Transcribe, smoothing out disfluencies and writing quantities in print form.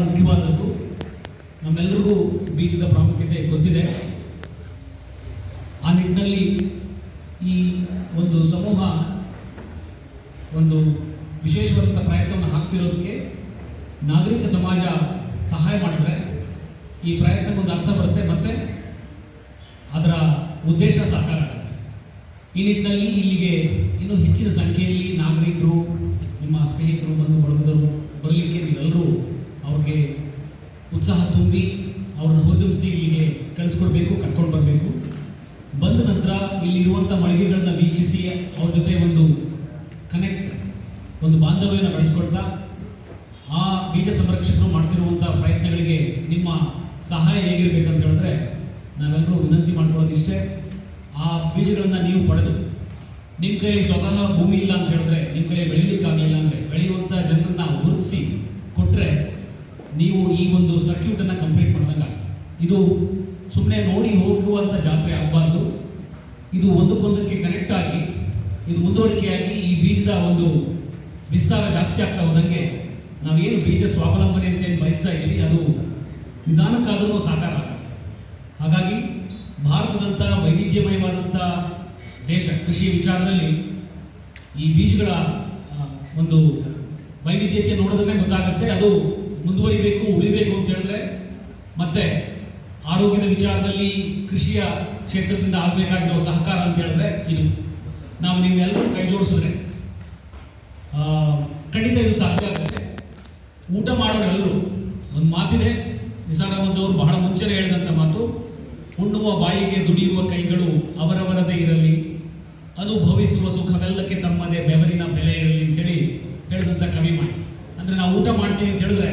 ಮುಖ್ಯವಾದದ್ದು. ನಮ್ಮೆಲ್ಲರಿಗೂ ಬೀಜದ ಪ್ರಾಮುಖ್ಯತೆ ಗೊತ್ತಿದೆ. ಆ ನಿಟ್ಟಿನಲ್ಲಿ ಈ ಒಂದು ಸಮೂಹ ಒಂದು ವಿಶೇಷವಾದಂಥ ಪ್ರಯತ್ನವನ್ನು ಹಾಕ್ತಿರೋದಕ್ಕೆ ನಾಗರಿಕ ಸಮಾಜ ಸಹಾಯ ಮಾಡಿದ್ರೆ ಈ ಪ್ರಯತ್ನಕ್ಕೊಂದು ಅರ್ಥ ಬರುತ್ತೆ ಮತ್ತು ಅದರ ಉದ್ದೇಶ ಸಾಕಾರ ಆಗುತ್ತೆ. ಈ ನಿಟ್ಟಿನಲ್ಲಿ ಇಲ್ಲಿಗೆ ಇನ್ನೂ ಹೆಚ್ಚಿನ ಸಂಖ್ಯೆಯಲ್ಲಿ ನಾಗರಿಕರು, ನಿಮ್ಮ ಸ್ನೇಹಿತರು, ಬಂಧು ಬಳಗದವರು ಬರಲಿಕ್ಕೆ ನೀವೆಲ್ಲರೂ ಅವ್ರಿಗೆ ಉತ್ಸಾಹ ತುಂಬಿ ಅವ್ರನ್ನ ಹುರಿದುಂಬಿಸಿ ಇಲ್ಲಿಗೆ ಕಳಿಸ್ಕೊಡ್ಬೇಕು, ಕರ್ಕೊಂಡು ಬರಬೇಕು. ಬಂದ ನಂತರ ಇಲ್ಲಿರುವಂಥ ಮಳಿಗೆಗಳನ್ನು ವೀಕ್ಷಿಸಿ ಅವ್ರ ಜೊತೆ ಒಂದು ಕನೆಕ್ಟ್, ಒಂದು ಬಾಂಧವ್ಯನ ಬೆಳೆಸ್ಕೊಳ್ತಾ ಆ ಬೀಜ ಸಂರಕ್ಷಕರು ಮಾಡ್ತಿರುವಂಥ ಪ್ರಯತ್ನಗಳಿಗೆ ನಿಮ್ಮ ಸಹಾಯ ಹೇಗಿರ್ಬೇಕಂತ ಹೇಳಿದ್ರೆ ನಾವೆಲ್ಲರೂ ವಿನಂತಿ ಮಾಡ್ಕೊಳ್ಳೋದು ಇಷ್ಟೇ. ಆ ಬೀಜಗಳನ್ನು ನೀವು ಪಡೆದು ನಿಮ್ಮ ಕೈಯಲ್ಲಿ ಸ್ವತಃ ಭೂಮಿ ಇಲ್ಲ ಅಂತ ಹೇಳಿದ್ರೆ, ನಿಮ್ಮ ಕೈಯಲ್ಲಿ ಬೆಳೀಲಿಕ್ಕಾಗಲಿಲ್ಲ ಅಂದರೆ ಬೆಳೆಯುವಂಥ ಜನರನ್ನು ಗುರುತಿಸಿ ಕೊಟ್ಟರೆ ನೀವು ಈ ಒಂದು ಸರ್ಕ್ಯೂಟನ್ನು ಕಂಪ್ಲೀಟ್ ಮಾಡ್ದಂಗಾಗುತ್ತೆ. ಇದು ಸುಮ್ಮನೆ ನೋಡಿ ಹೋಗುವಂಥ ಜಾತ್ರೆ ಆಗಬಾರ್ದು. ಇದು ಒಂದಕ್ಕೊಂದಕ್ಕೆ ಕನೆಕ್ಟ್ ಆಗಿ, ಇದು ಮುಂದುವರಿಕೆಯಾಗಿ ಈ ಬೀಜದ ಒಂದು ವಿಸ್ತಾರ ಜಾಸ್ತಿ ಆಗ್ತಾ ಹೋದಂಗೆ ನಾವೇನು ಬೀಜ ಸ್ವಾವಲಂಬನೆ ಅಂತ ಏನು ಬಯಸ್ತಾ ಇದ್ದೀವಿ ಅದು ನಿಧಾನಕ್ಕಾದರೂ ಸಾಕಾರ ಆಗುತ್ತೆ. ಹಾಗಾಗಿ ಭಾರತದಂಥ ವೈವಿಧ್ಯಮಯವಾದಂಥ ದೇಶ, ಕೃಷಿ ವಿಚಾರದಲ್ಲಿ ಈ ಬೀಜಗಳ ಒಂದು ವೈವಿಧ್ಯತೆ ನೋಡೋದನ್ನೇ ಗೊತ್ತಾಗುತ್ತೆ. ಅದು ಮುಂದುವರಿಬೇಕು, ಉಳಿಬೇಕು ಅಂತ ಹೇಳಿದ್ರೆ, ಮತ್ತು ಆರೋಗ್ಯದ ವಿಚಾರದಲ್ಲಿ ಕೃಷಿಯ ಕ್ಷೇತ್ರದಿಂದ ಆಗಬೇಕಾಗಿರೋ ಸಹಕಾರ ಅಂತ ಹೇಳಿದ್ರೆ ಇದು ನಾವು ನೀವೆಲ್ಲರೂ ಕೈ ಜೋಡಿಸಿದ್ರೆ ಖಂಡಿತ ಇದು ಸಾಧ್ಯ ಆಗುತ್ತೆ. ಊಟ ಮಾಡೋರೆಲ್ಲರೂ, ಒಂದು ಮಾತಿದೆ, ನಿಸಾರ್ ಅಹಮದ್ ಅವರು ಬಹಳ ಮುಂಚೆನೇ ಹೇಳಿದಂಥ ಮಾತು, ಉಣ್ಣುವ ಬಾಯಿಗೆ ದುಡಿಯುವ ಕೈಗಳು ಅವರವರದೇ ಇರಲಿ, ಅನುಭವಿಸುವ ಸುಖವೆಲ್ಲಕ್ಕೆ ತಮ್ಮದೇ ಬೆವರಿನ ಬೆಲೆ ಇರಲಿ ಅಂತೇಳಿ ಹೇಳಿದಂಥ ಕವಿ ಮಾಡಿ. ಅಂದರೆ ನಾವು ಊಟ ಮಾಡ್ತೀವಿ ಅಂತ ಹೇಳಿದ್ರೆ